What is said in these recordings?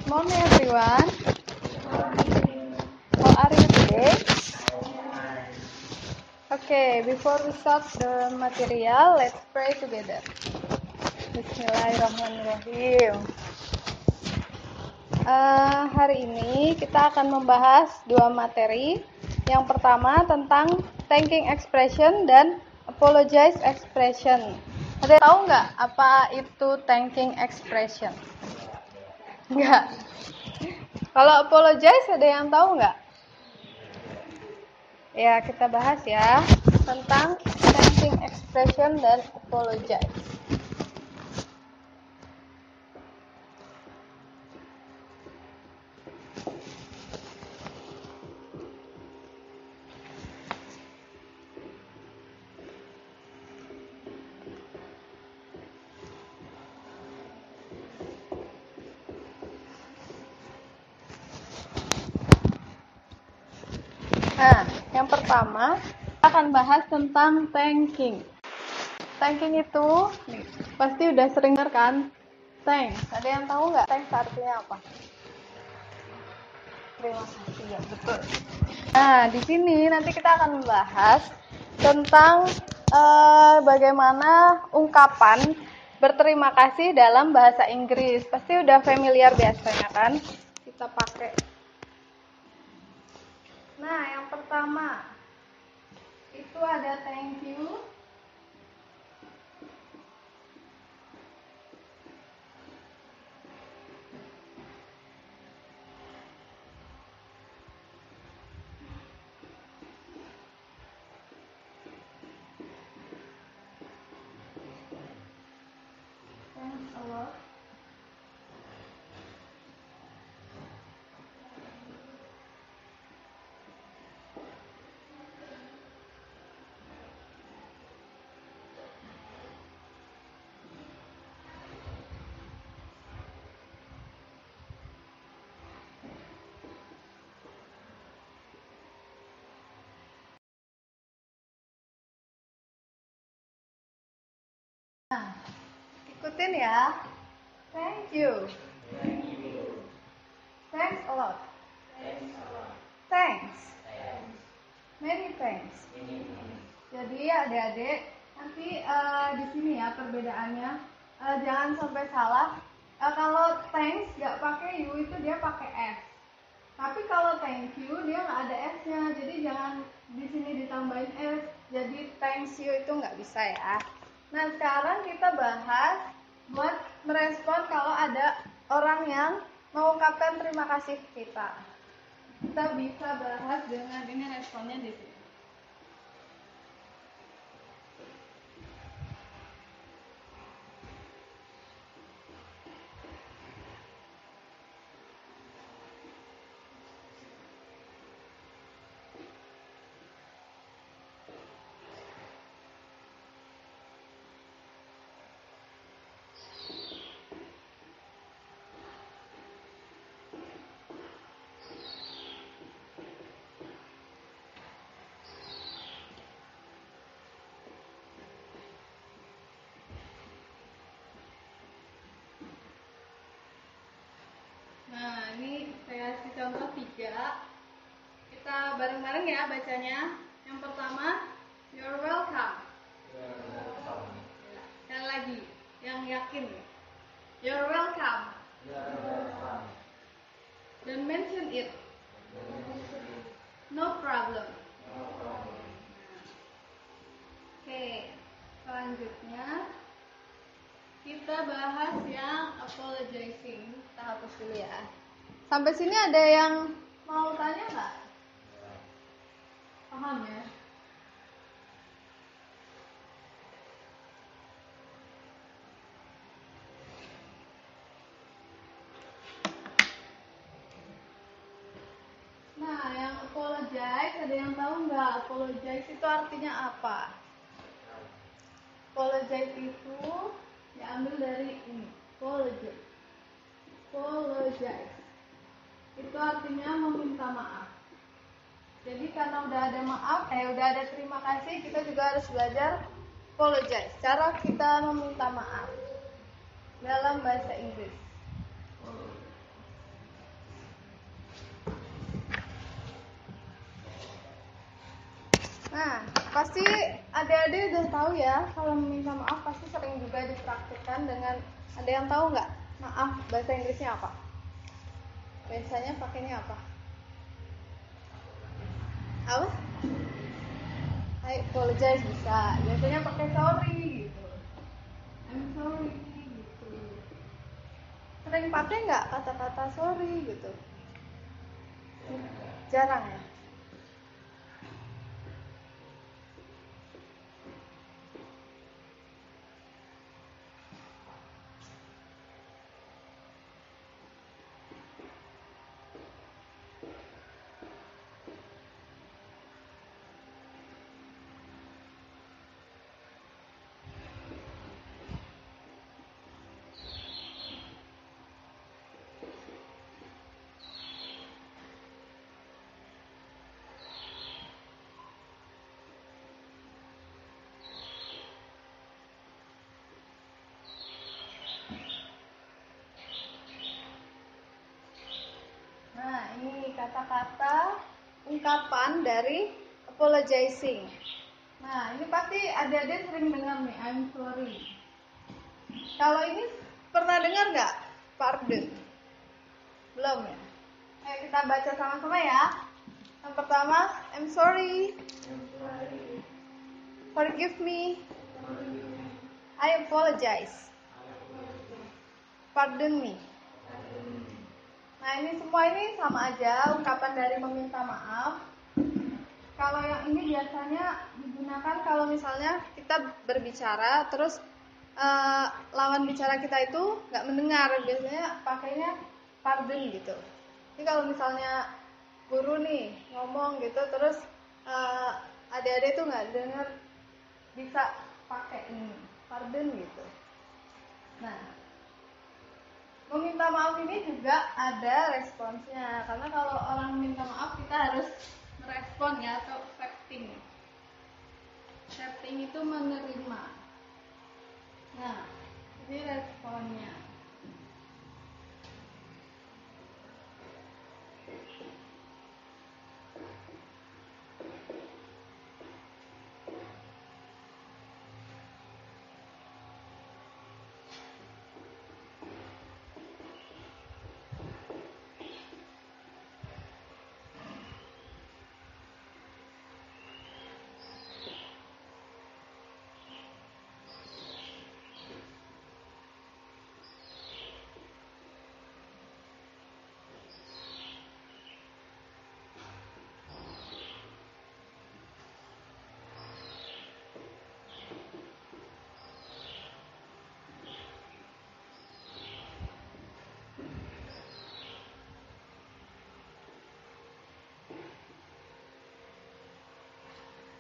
Morning everyone. How are you today? Okay, before we start the material, let's pray together. Bismillahirrahmanirrahim. Hari ini kita akan membahas dua materi. Yang pertama tentang thanking expression dan apologize expression. Ada yang tahu nggak apa itu thanking expression? Nggak. Kalau apologize ada yang tahu nggak? Ya, kita bahas ya tentang thanking expression dan apologize. Nah, yang pertama kita akan bahas tentang thanking. Thanking itu pasti udah sering dengar kan? Thanks. Ada yang tahu nggak thanks artinya apa? Terima kasih, ya betul. Nah, di sini nanti kita akan membahas tentang bagaimana ungkapan berterima kasih dalam bahasa Inggris. Pasti udah familiar biasanya kan? Kita pakai. Nah, yang pertama itu ada thank you. Thanks a lot. Nah, ikutin ya. Thank you. Thanks a lot. Thanks. Many thanks. Jadi adik-adik nanti di sini ya perbedaannya. Jangan sampai salah. Kalau thanks nggak pakai you itu dia pakai s. Tapi kalau thank you dia nggak ada s-nya. Jadi jangan di sini ditambahin s. Jadi thanks you itu nggak bisa ya. Nah, sekarang kita bahas buat merespon kalau ada orang yang mengucapkan terima kasih ke kita. Kita bisa bahas dengan ini responnya di sini. Nah, ini saya kasih contoh 3. Kita bareng-bareng ya bacanya. Yang pertama, you're welcome. Dan lagi, yang yakin. You're welcome. Dan mention it. No problem. Oke, selanjutnya kita bahas yang apologizing. Kita hapus dulu ya. Sampai sini ada yang mau tanya nggak? Paham ya? Nah, yang apologize, ada yang tahu nggak apologize itu artinya apa? Apologize itu diambil dari ini, apologize. Apologize. Itu artinya meminta maaf. Jadi karena udah ada maaf, udah ada terima kasih, kita juga harus belajar apologize. Cara kita meminta maaf dalam bahasa Inggris. Nah, pasti adik-adik udah tahu ya, kalau meminta maaf pasti sering juga dipraktikkan dengan, ada yang tahu nggak? Maaf, bahasa Inggrisnya apa? Biasanya pakainya apa? Apa? I apologize bisa. Biasanya pakai sorry gitu. I'm sorry gitu. Sering pakai nggak kata-kata sorry gitu? Jarang ya? Nah, ini kata-kata ungkapan dari apologizing. Nah, ini pasti adik-adik sering dengar nih, I'm sorry. Kalau ini pernah dengar nggak? Pardon? Belum ya? Ayo kita baca sama-sama ya. Yang pertama, I'm sorry. Forgive me. I apologize. Pardon me. Nah, ini semua ini sama aja, ungkapan dari meminta maaf. Kalau yang ini biasanya digunakan kalau misalnya kita berbicara, terus lawan bicara kita itu nggak mendengar, biasanya pakainya pardon gitu. Jadi kalau misalnya guru nih ngomong gitu, terus adik-adik itu nggak dengar, bisa pakai ini pardon gitu. Nah, meminta maaf ini juga ada responsnya, karena kalau orang minta maaf kita harus merespon ya, atau accepting. Accepting itu menerima. Nah, ini responnya.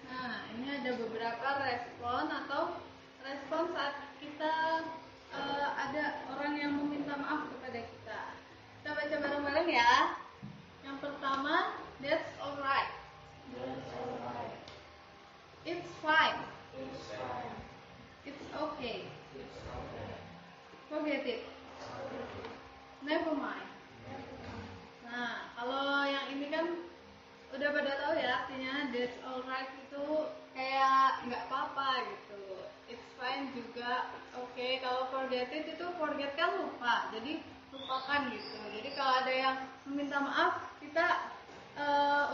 Nah, ini ada beberapa respon atau respon saat kita ada orang yang meminta maaf kepada kita. Kita baca bareng-bareng ya. Yang pertama, that's alright. It's fine. It's okay. Forget it. Never mind. Nah, kalau yang ini kan udah pada tahu ya artinya. That's alright itu kayak nggak apa-apa gitu. It's fine juga oke. Kalau forget it itu forget kan lupa, jadi lupakan gitu. Jadi kalau ada yang meminta maaf, kita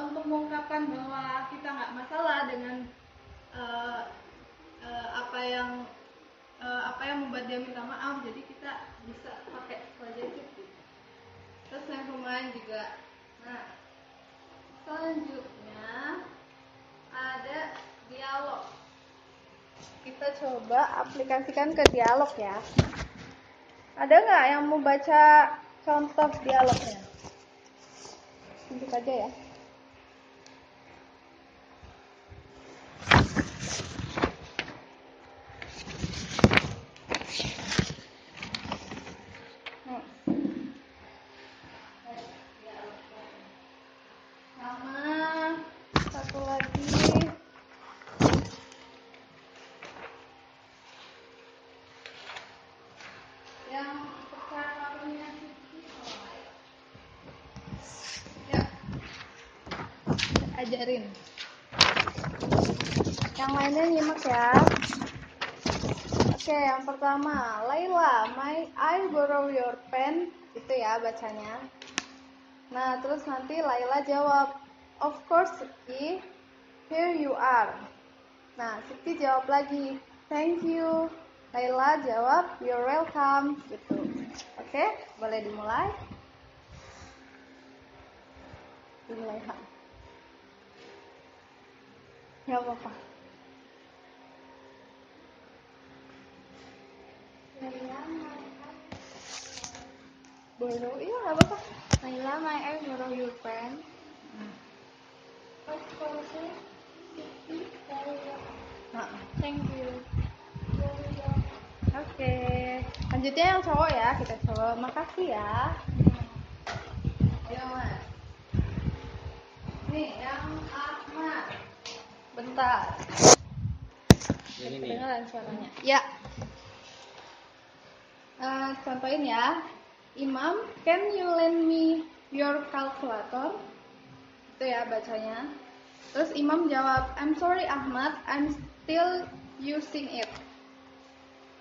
untuk mengungkapkan bahwa kita nggak masalah dengan apa yang membuat dia minta maaf, jadi kita bisa pakai forget it gitu. Terus yang kemarin juga. Nah, selanjutnya ada dialog. Kita coba aplikasikan ke dialog ya. Ada nggak yang mau baca contoh dialognya? Tunjuk aja ya. Sama satu lagi. Yang percakapannya ya, ajarin. Yang lainnya nyimak ya. Oke, yang pertama, Laila, I borrow your pen, itu ya bacanya. Nah, terus nanti Laila jawab, of course, Siti, here you are. Nah, Siti jawab lagi, thank you. Laila jawab, you're welcome, gitu. Oke, boleh dimulai? Dimulai, ha. Gak apa-apa. Borrow, iya gak apa-apa. Laila, may I borrow your pen? Of course, Thank you. Oke, lanjutnya yang cowok ya, kita cowok. Makasih ya. Ayo mas. Nih yang Ahmad. Bentar. Yang ini. Kedengaran suaranya. Ya. Contohin ya. Imam, can you lend me your calculator? Itu ya bacanya. Terus Imam jawab, I'm sorry Ahmad, I'm still using it.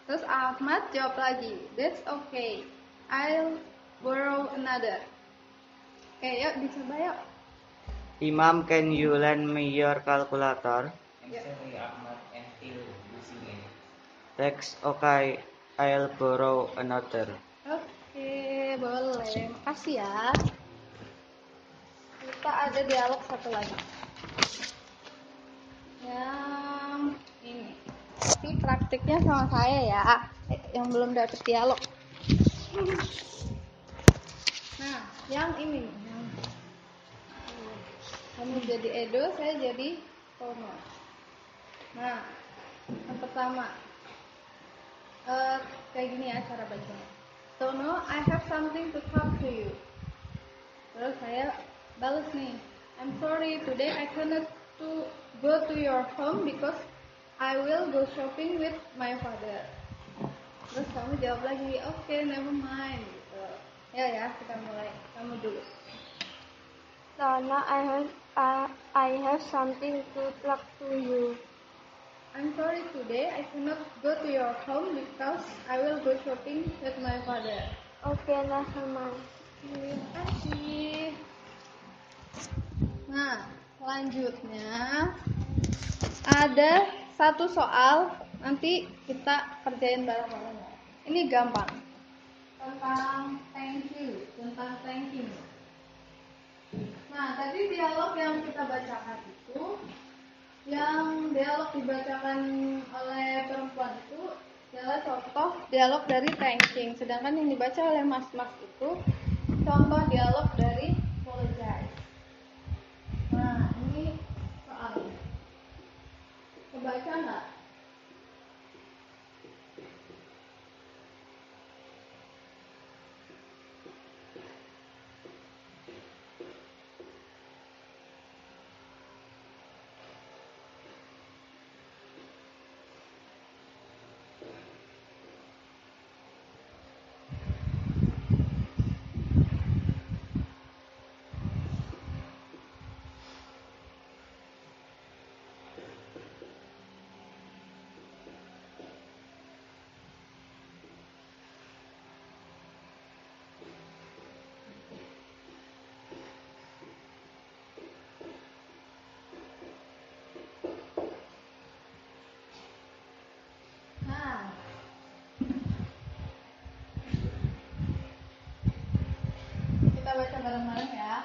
Terus Ahmad jawab lagi, that's okay, I'll borrow another. Oke, yuk dicoba yuk. Imam, can you lend me your calculator? Ya. That's okay, I'll borrow another. Oke, boleh. Makasih ya. Kita ada dialog satu lagi. Yang ini. Tapi praktiknya sama saya ya. Yang belum dapet dialog. Nah, yang ini nih. Kamu jadi Edo, saya jadi Tono. Nah, yang pertama. Kayak gini ya cara bacanya. Tono, I have something to talk to you. Terus saya balas nih, I'm sorry, today I cannot go to your home because I will go shopping with my father. Terus kamu jawab lagi, okay, never mind. Gitu. Ya, kita mulai. Kamu dulu. Lana, I have something to talk to you. I'm sorry, today I cannot go to your home because I will go shopping with my father. Okay, never mind. Terima kasih. Nah, selanjutnya ada satu soal, nanti kita kerjain bareng-bareng. Ini gampang. Tentang thank you, tentang thanking. Nah, tadi dialog yang kita bacakan itu, yang dialog dibacakan oleh perempuan itu adalah contoh dialog dari thanking. Sedangkan yang dibaca oleh mas-mas itu contoh dialog dari apologize. Nah, ini soalnya. Kebaca nggak? Nah, kita baca bareng-bareng ya.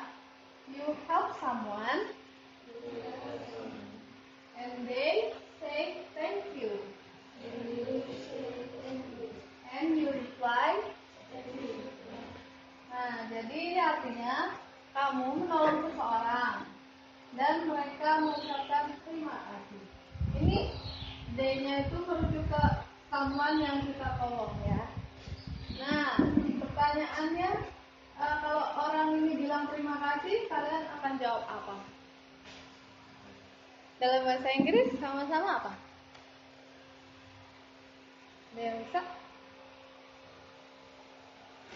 You help someone and they say thank you. And you reply. Nah, jadi ini artinya kamu menolong seseorang dan mereka mengucapkan terima kasih. Ini D-nya itu merujuk ke someone yang kita tolong ya. Nah, pertanyaannya, kalau orang ini bilang terima kasih, kalian akan jawab apa? Dalam bahasa Inggris sama-sama apa? Ada yang bisa?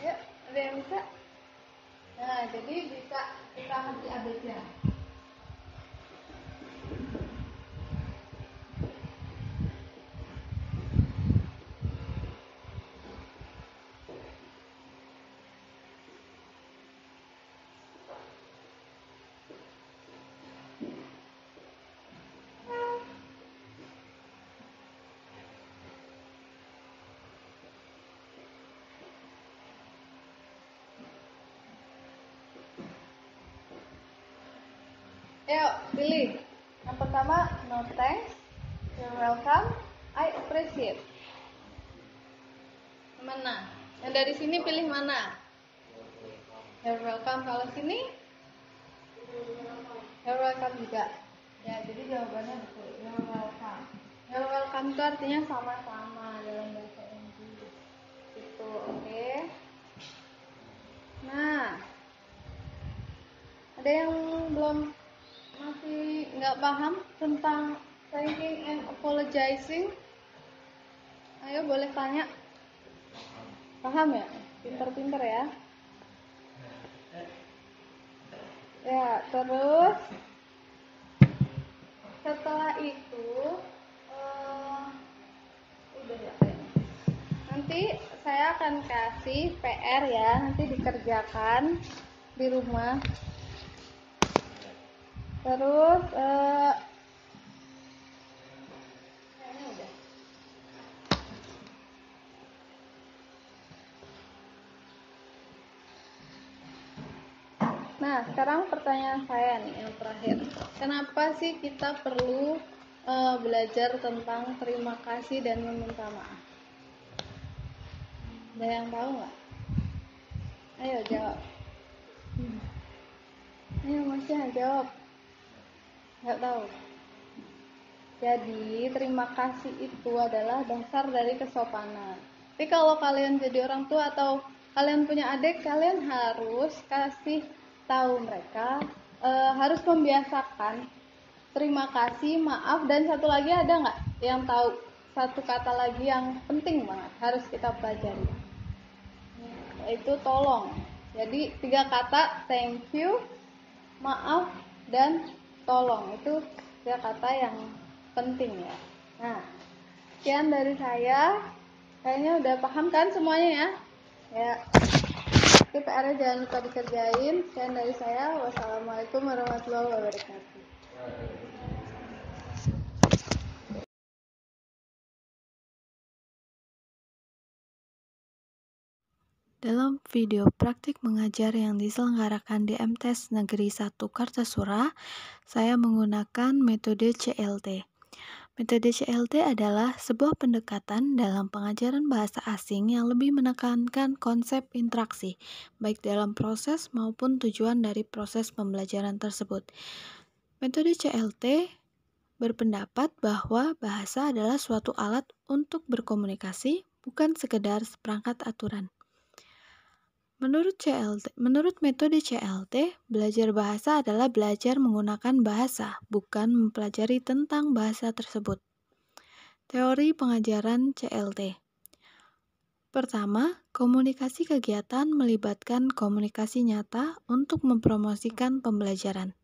Ayo, ada yang bisa? Nah, jadi bisa kita kasih ABC. Ayo pilih. Yang pertama, no thanks, you're welcome, I appreciate. Mana? Yang dari sini pilih mana? You're welcome. Kalau sini? You're welcome juga. Ya, jadi jawabannya betul. You're welcome. You're welcome itu artinya sama-sama dalam bahasa Inggris. Gitu, oke? Nah, ada yang masih nggak paham tentang thanking and apologizing? Ayo boleh tanya. Paham ya? Pinter-pinter ya. Ya, terus setelah itu udah ya kayaknya. Nanti saya akan kasih PR ya, nanti dikerjakan di rumah. Terus kayaknya udah. Nah, sekarang pertanyaan saya nih yang terakhir. Kenapa sih kita perlu belajar tentang terima kasih dan meminta maaf? Ada yang tahu nggak? Ayo jawab. Ayo Masya jawab. Nggak tahu. Jadi terima kasih itu adalah dasar dari kesopanan. Tapi kalau kalian jadi orang tua atau kalian punya adik, kalian harus kasih tahu mereka, harus membiasakan terima kasih, maaf, dan satu lagi ada nggak yang tahu satu kata lagi yang penting banget harus kita pelajari, yaitu tolong. Jadi 3 kata, thank you, maaf, dan tolong, itu 3 kata yang penting ya. Nah, sekian dari saya. Kayaknya udah paham kan semuanya ya? Ya. Oke, PR-nya jangan lupa dikerjain. Sekian dari saya. Wassalamualaikum warahmatullahi wabarakatuh. Dalam video praktik mengajar yang diselenggarakan di MTes Negeri 1 Kartasura, saya menggunakan metode CLT. Metode CLT adalah sebuah pendekatan dalam pengajaran bahasa asing yang lebih menekankan konsep interaksi, baik dalam proses maupun tujuan dari proses pembelajaran tersebut. Metode CLT berpendapat bahwa bahasa adalah suatu alat untuk berkomunikasi, bukan sekedar seperangkat aturan. Menurut metode CLT, belajar bahasa adalah belajar menggunakan bahasa, bukan mempelajari tentang bahasa tersebut. Teori pengajaran CLT. Pertama, komunikasi kegiatan melibatkan komunikasi nyata untuk mempromosikan pembelajaran.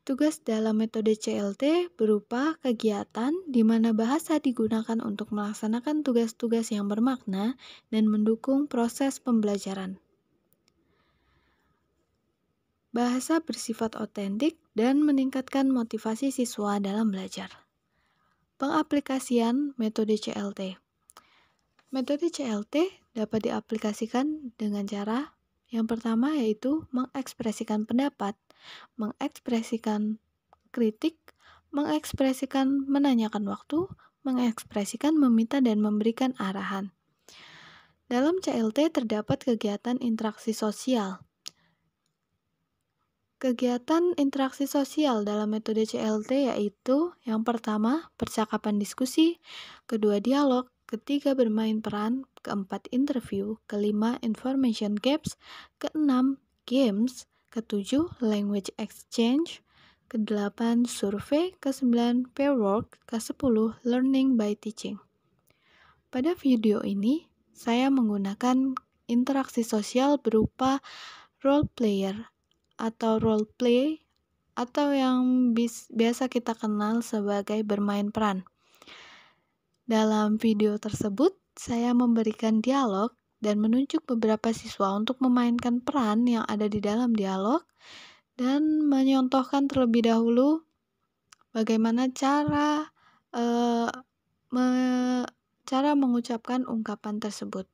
Tugas dalam metode CLT berupa kegiatan di mana bahasa digunakan untuk melaksanakan tugas-tugas yang bermakna dan mendukung proses pembelajaran. Bahasa bersifat otentik dan meningkatkan motivasi siswa dalam belajar. Pengaplikasian metode CLT. Metode CLT dapat diaplikasikan dengan cara yang pertama yaitu mengekspresikan pendapat, mengekspresikan kritik, mengekspresikan menanyakan waktu, mengekspresikan meminta dan memberikan arahan. Dalam CLT terdapat kegiatan interaksi sosial. Kegiatan interaksi sosial dalam metode CLT yaitu yang pertama, percakapan diskusi, kedua dialog, ketiga bermain peran, keempat interview, kelima information gaps, keenam games, ketujuh language exchange, ke-8 survei, ke-9 pair work, ke-10 learning by teaching. Pada video ini, saya menggunakan interaksi sosial berupa role player atau role play atau yang biasa kita kenal sebagai bermain peran. Dalam video tersebut, saya memberikan dialog dan menunjuk beberapa siswa untuk memainkan peran yang ada di dalam dialog dan menyontohkan terlebih dahulu bagaimana cara mengucapkan ungkapan tersebut.